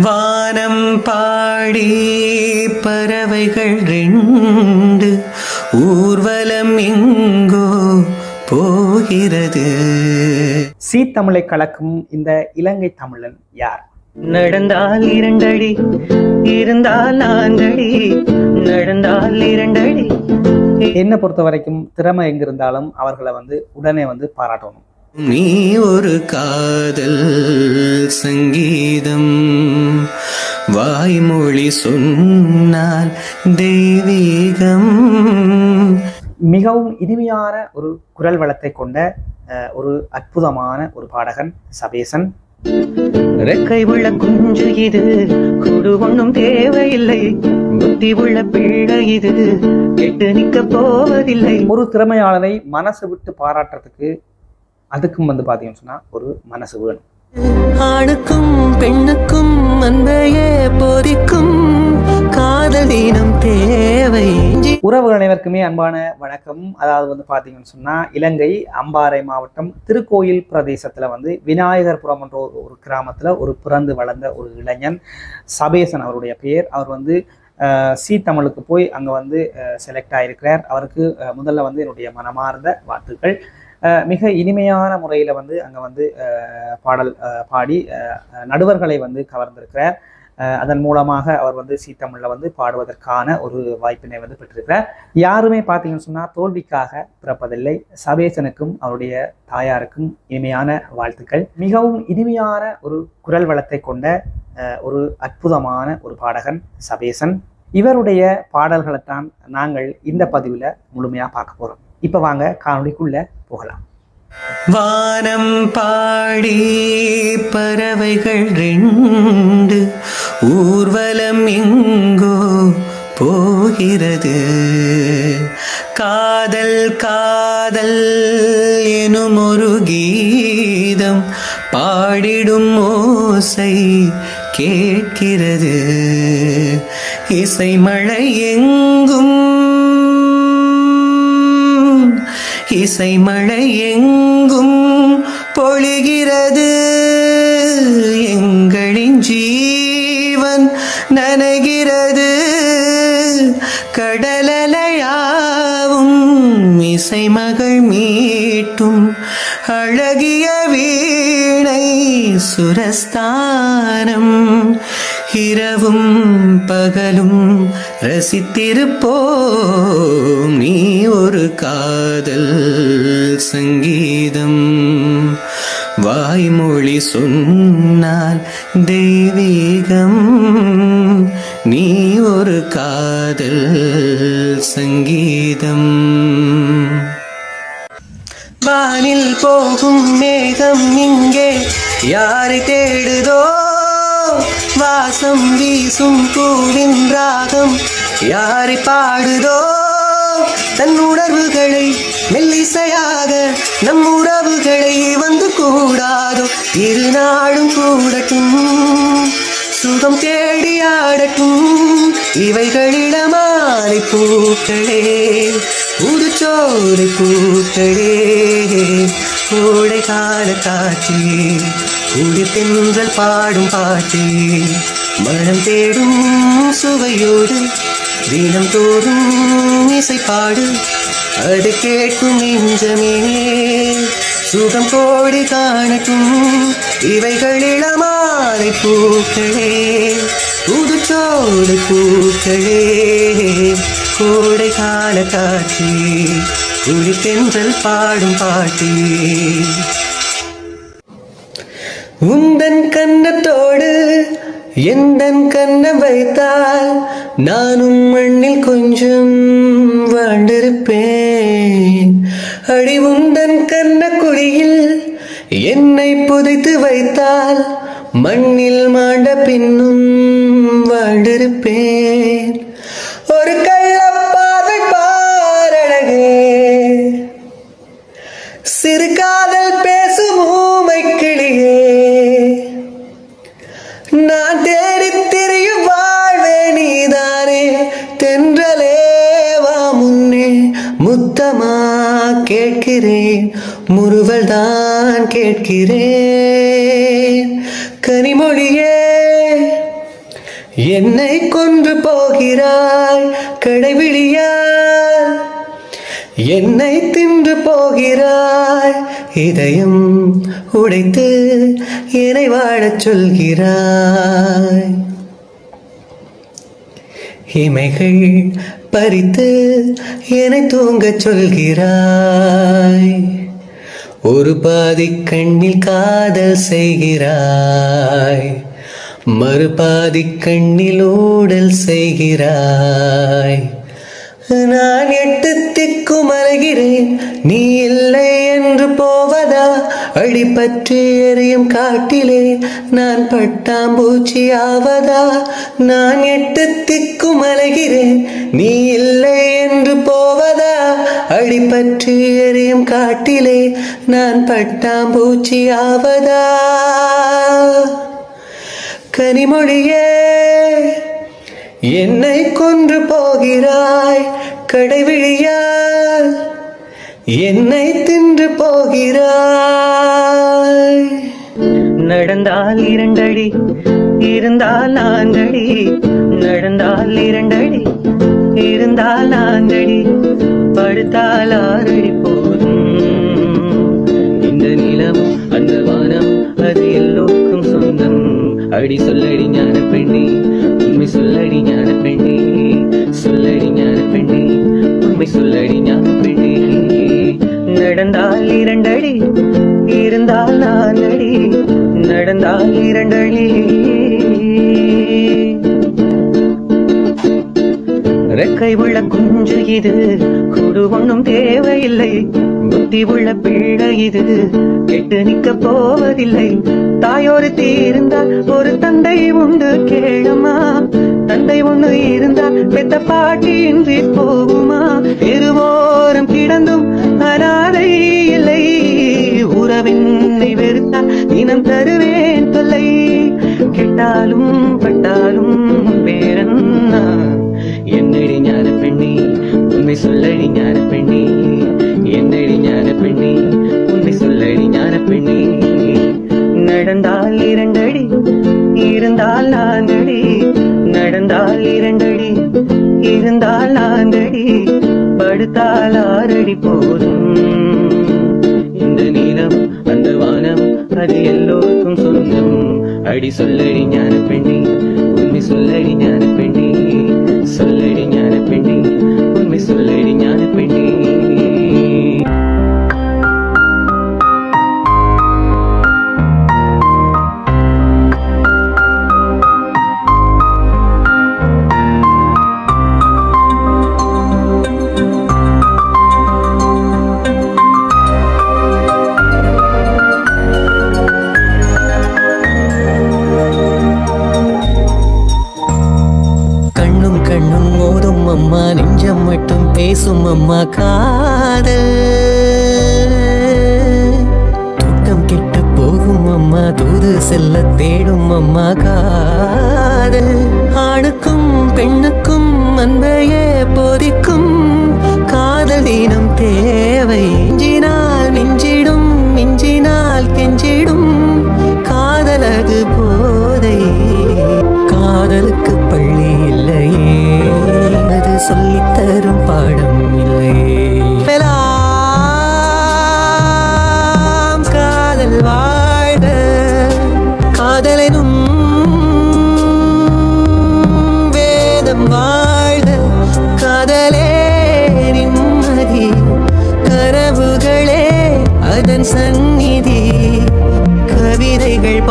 வானம் பாடி பறவைகள் ரெண்டு ஊர்வலம் எங்கோ போகிறது. சீ தமிழை கலக்கும் இந்த இலங்கை தமிழன் யார்? நடந்தால் 2 அடி, இருந்தால் 4 அடி, நடந்தால் 2 அடி. என்னை பொறுத்த வரைக்கும் திறமை எங்கிருந்தாலும் அவர்களை உடனே பாராட்டணும். நீ ஒரு காதல் சங்கீதம், வாய்மொழி சொன்னால் தெய்வீகம். மிகவும் இனிமையான ஒரு குரல் வளத்தை கொண்ட ஒரு அற்புதமான ஒரு பாடகன் சபேசன். ரெக்கை உள்ள குஞ்சு இது, குடு ஒன்றும் தேவையில்லை, புத்தி உள்ள பிள்ளை இது, கெட்டு நிக்க போவதில்லை. ஒரு திறமையாளரை மனசு விட்டு பாராட்டுறதுக்கு அதுக்கும் பாத்தீங்கன்னு சொன்னா ஒரு மனசு வேணும். ஆணுக்கும் பெண்ணுக்கும் அன்பையே போதிக்கும் காதல் தினம் தேவை. உறவுகள் அனைவருக்குமே அன்பான வணக்கம். அதாவது பாத்தீங்கன்னு சொன்னா இலங்கை அம்பாறை மாவட்டம் திருக்கோயில் பிரதேசத்துல விநாயகர்புரம் என்ற ஒரு கிராமத்துல ஒரு பிறந்து வளர்ந்த ஒரு இளைஞன் சபேசன் அவருடைய பெயர். அவர் சீ தமிழுக்கு போய் அங்க செலக்ட் ஆயிருக்கிறார். அவருக்கு முதல்ல என்னுடைய மனமார்ந்த வாழ்த்துக்கள். மிக இனிமையான முறையில் அங்கே பாடல் பாடி நடுவர்களை கவர்ந்திருக்கிறார். அதன் மூலமாக அவர் சீ தமிழில் பாடுவதற்கான ஒரு வாய்ப்பினை பெற்றிருக்கிறார். யாருமே பார்த்தீங்கன்னு சொன்னால் தோல்விக்காக பிறப்பதில்லை. சபேசனுக்கும் அவருடைய தாயாருக்கும் இனிமையான வாழ்த்துக்கள். மிகவும் இனிமையான ஒரு குரல் வளத்தை கொண்ட ஒரு அற்புதமான ஒரு பாடகன் சபேசன். இவருடைய பாடல்களைத்தான் நாங்கள் இந்த பதிவில் முழுமையாக பார்க்க போகிறோம். இப்போ வாங்க காணொளிக்குள்ள போகலாம். வானம் பாடி பறவைகள் ரெண்டு ஊர்வலம் எங்கோ போகிறது. காதல் காதல் எனும் ஒரு கீதம் பாடிடும் ஓசை கேட்கிறது. இசை மழை எங்கும், இசை மழை எங்கும் பொழிகிறது. எங்களின் ஜீவன் நனைகிறது. கடலலையாவும் இசை மகள் மீட்டும் அழகிய வீணை சுரஸ்தானம். இரவும் பகலும் ரசித்திருப்போம். நீ ஒரு காதல் சங்கீதம், வாய்மொழி சொன்னால் தெய்வீகம். நீ ஒரு காதல் சங்கீதம். வானில் போகும் மேகம் இங்கே யாரை தேடுதோ, வாசம் வீசும் பூவின் ராகம் யாரை பாடுதோ. தன் உணர்வுகளை மெல்லிசையாக நம் உறவுகளை கூடாதோ. இருநாளும் கூடட்டும், சுகம் தேடி ஆடட்டும். இவைகளில மாலை பூக்களே, புதுச்சோலை பூக்களே, கோடை கால காற்றே, குடி தென்றல் பாடும் பாட்டே, மனம் தேடும் சுவையோடு தினம் தோறும் இசை பாடு. அது கேட்கும் நெஞ்சமே சுகம் கோடி காணட்டும். இவைகளில மாலை பூக்களே, புதுச்சோலை பூக்களே, கோடை கால காற்றே, குடி தென்றல் பாடும் பாட்டே. உந்தன் கன்னத்தோடு எந்தன் கண்ணம் வைத்தால் நானும் மண்ணில் கொஞ்சம் வாழ்ந்திருப்பேன். அடி உந்தன் கண்ணக்குழியில் என்னை புதைத்து வைத்தால் மண்ணில் மாண்ட பின்னும் வாழ்ந்திருப்பேன். ஒரு கள்ளப்பாதை பாரழகே, சிறு காதல் பேசும் ஊமை கிளியே, நான் தேடித் திரியும் வாழ்வே நீதானே. தென்றலே வா முன்னே, முத்தமா கேட்கிறேன், முறுவல் தான் கேட்கிறேன். கனிமொழியே என்னை கொன்று போகிறாய் கடைவிழியால், என்னை தின்று போகிறாய், இதயம் உடைத்து என்னை வாழச் சொல்கிறாய். இமைகள் பறித்து என்னை தூங்கச் சொல்கிறாய். ஒரு பாதி கண்ணில் காதல் செய்கிறாய், மறுபாதி கண்ணில் ஊடல் செய்கிறாய். நான் 8 திக்கும் அலைகிறேன், நீ இல்லை என்று போவதா? அடிபற்றி எரியும் காட்டிலே நான் பட்டாம்பூச்சி ஆவதா? நான் 8 திக்கும் அலைகிறேன், நீ இல்லை என்று போவதா? அடிபற்றி எரியும் காட்டிலே நான் பட்டாம்பூச்சி ஆவதா? கனிமொழியே, என்னை கொன்று போகிறாய் கடைவிழியால், என்னை தின்று போகிறாய். நடந்தால் 2 அடி, இருந்தால் 4 அடி. நடந்தால் 2 அடி, இருந்தால் 4 அடி. படுத்தால் 6 அடி போதும். இந்த நிலம் அந்த வானம் அது எல்லோருக்கும் சொந்தம். அடி சொல்லடி ஞான பெண்ணே, உண்மை சொல்லடி ஞான பெண்ணே, சொல்லடி ஞான பெண்ணே, உண்மை சொல்லடி ஞான பெண்ணே. நடந்தால் 2 அடி, இருந்தால் 4 அடி. நடந்தால் 2 அடி. ரெக்கை உள்ள குஞ்சு இது, கூடு ஒண்ணும் தேவையில்லை. புத்தி உள்ள பிள்ளை இது, கெட்டு நிக்க போவதில்லை. தாயோரு தீர்ந்தால் ஒரு தந்தை உண்டு கேளுமா? தந்தை ஒண்ணு இருந்தால் பெத்த பாட்டி இன்றி போகுமா? இருவோரம் கிடந்தும் அனாதை இல்லை. உறவினை வெறுத்தால் தினம் தருவேன் தொல்லை. கெட்டாலும் பட்டாலும் பேரன்னா. என்னடி ஞான பெண்ணே, உண்மை சொல்லடி ஞான பெண்ணே, என்னடி ஞான பெண்ணே, உண்மை சொல்லடி ஞான பெண்ணே. நடந்தால் 2 அடி, இருந்தால் 4 அடி. நடந்தால் 2 அடி, இருந்தால் 4 அடி. படுத்தால் 6 அடி போதும். இந்த நீளம் அந்த வானம் அது எல்லோருக்கும் சொந்தம். அடி சொல்லடி ஞான பெண்ணே, உண்மை சொல்லடி ஞான பெண்ணே, சொல்லடி ஞான பெண்ணே, உண்மை சொல்லடி ஞான பெண்ணே. அம்மா நெஞ்சம் மட்டும் பேசும் அம்மா காதல். தூக்கம் கெட்டு போகும் அம்மா, தூது செல்ல தேடும் அம்மா காதல். ஆணுக்கும் பெண்ணுக்கும் அன்பையே போதிக்கும் காதல் தினம் தேவை. மிஞ்சினால் மிஞ்சிடும், மிஞ்சினால் கெஞ்சிடும் காதல் அது போதை. காதலுக்கு பள்ளி இல்லையே, அது சொல்லித்தரும் பாடம் இல்லையே. காதல் வாழ்க, காதலெனும் வேதம் வாழ்க. காதலே நிம்மதி, கனவுகளே அதன் சந்நிதி. கவிதைகள்